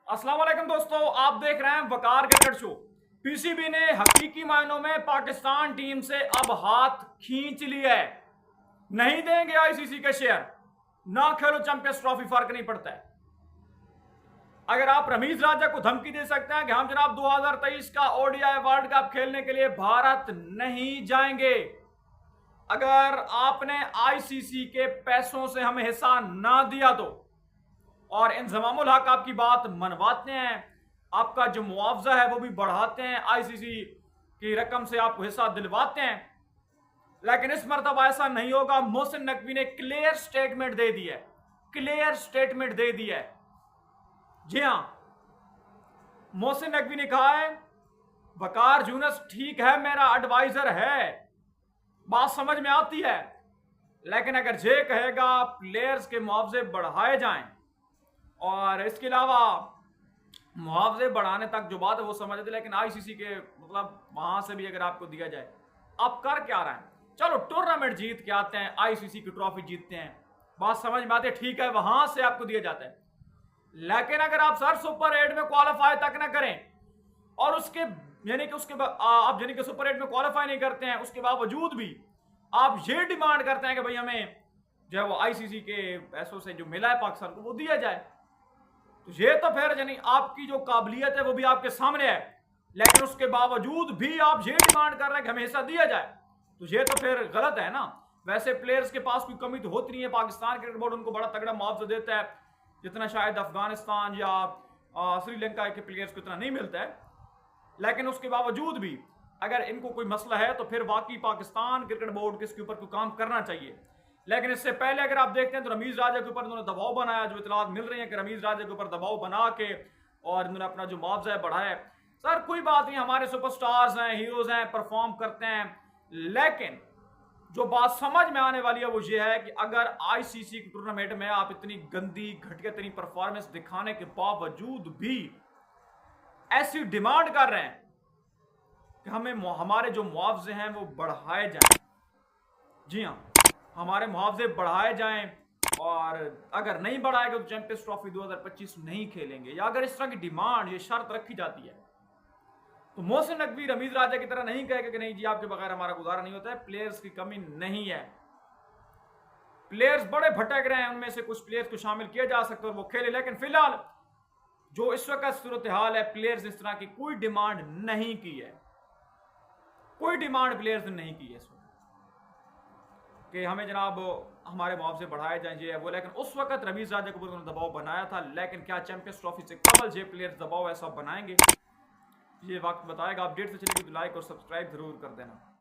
अस्सलाम वालेकुम दोस्तों, आप देख रहे हैं वकार क्रिकेट शो। पीसीबी ने हकीकी मायनों में पाकिस्तान टीम से अब हाथ खींच लिया है। नहीं देंगे आईसीसी के शेयर, ना खेलो चैंपियंस ट्रॉफी, फर्क नहीं पड़ता है। अगर आप रमीज राजा को धमकी दे सकते हैं कि हम जनाब 2023 का ओडीआई वर्ल्ड कप खेलने के लिए भारत नहीं जाएंगे, अगर आपने आईसीसी के पैसों से हमें हिस्सा ना दिया तो, और इंजमामुल हक आपकी बात मनवाते हैं, आपका जो मुआवजा है वो भी बढ़ाते हैं, आईसीसी की रकम से आपको हिस्सा दिलवाते हैं, लेकिन इस मरतबा ऐसा नहीं होगा। मोहसिन नकवी ने क्लियर स्टेटमेंट दे दी है, क्लियर स्टेटमेंट दे दी है। जी हां, मोहसिन नकवी ने कहा है वकार यूनुस ठीक है, मेरा एडवाइजर है, बात समझ में आती है, लेकिन अगर जे कहेगा प्लेयर्स के मुआवजे बढ़ाए जाएं, और इसके अलावा मुआवजे बढ़ाने तक जो बात है वो समझ आती, लेकिन आईसीसी के मतलब वहां से भी अगर आपको दिया जाए, आप कर क्या रहे हैं? चलो टूर्नामेंट जीत के आते हैं, आईसीसी की ट्रॉफी जीतते हैं, बात समझ में आती है, ठीक है, वहां से आपको दिया जाता है। लेकिन अगर आप सर सुपर 8 में क्वालिफाई तक ना करें, और उसके यानी कि आप यानी कि सुपर 8 में क्वालिफाई नहीं करते हैं, उसके बावजूद भी आप ये डिमांड करते हैं कि भाई हमें जो है वो आईसीसी के पैसों से जो मिला है पाकिस्तान को वो दिया जाए, तो ये तो फिर यानी आपकी जो काबिलियत है वो भी आपके सामने है, लेकिन उसके बावजूद भी आप ये डिमांड कर रहे हैं कि हमें हिस्सा दिया जाए, तो ये तो फिर गलत है ना। वैसे प्लेयर्स के पास कोई कमी तो होती नहीं है, पाकिस्तान क्रिकेट बोर्ड उनको बड़ा तगड़ा मुआवजा देता है, जितना शायद अफगानिस्तान या श्रीलंका के प्लेयर्स को इतना नहीं मिलता है, लेकिन उसके बावजूद भी अगर इनको कोई मसला है तो फिर वाकई पाकिस्तान क्रिकेट बोर्ड के इसके ऊपर कोई काम करना चाहिए। लेकिन इससे पहले अगर आप देखते हैं तो रमीज राजा के ऊपर उन्होंने दबाव बनाया, जो इतलात मिल रही है कि रमीज राजा के ऊपर दबाव बना के और उन्होंने अपना जो मुआवजा है बढ़ाया। सर कोई बात नहीं, हमारे सुपरस्टार्स हैं, हीरोज हैं, परफॉर्म करते हैं, लेकिन जो बात समझ में आने वाली है वो ये है कि अगर आईसीसी के टूर्नामेंट में आप इतनी गंदी घटिया तरीन परफॉर्मेंस दिखाने के बावजूद भी ऐसी डिमांड कर रहे हैं कि हमें हमारे जो मुआवजे हैं वो बढ़ाए जाएं, जी हाँ, हमारे मुआवजे बढ़ाए जाएं, और अगर नहीं बढ़ाएगा तो चैंपियंस ट्रॉफी 2025 नहीं खेलेंगे, या अगर इस तरह की डिमांड, ये शर्त रखी जाती है, तो मोहसिन नकवी रमीज राजा की तरह नहीं कहेगा कि नहीं जी आपके बगैर हमारा गुजारा नहीं होता है। प्लेयर्स की कमी नहीं है, प्लेयर्स बड़े भटक रहे हैं, उनमें से कुछ प्लेयर्स को शामिल किया जा सकता है और वो खेले, लेकिन फिलहाल जो इस वक्त सूरत हाल है, प्लेयर्स इस तरह की कोई डिमांड नहीं की है, कोई डिमांड प्लेयर्स ने नहीं की है इस वक्त कि हमें जनाब हमारे मुआवजे बढ़ाए जाएं ये है वो। लेकिन उस वक्त रमीज राजा के ऊपर उन्होंने दबाव बनाया था, लेकिन क्या चैंपियंस ट्रॉफी से कबल जे प्लेयर्स दबाव ऐसा बनाएंगे, ये वक्त बताएगा। अपडेट से चलेगी तो लाइक और सब्सक्राइब जरूर कर देना।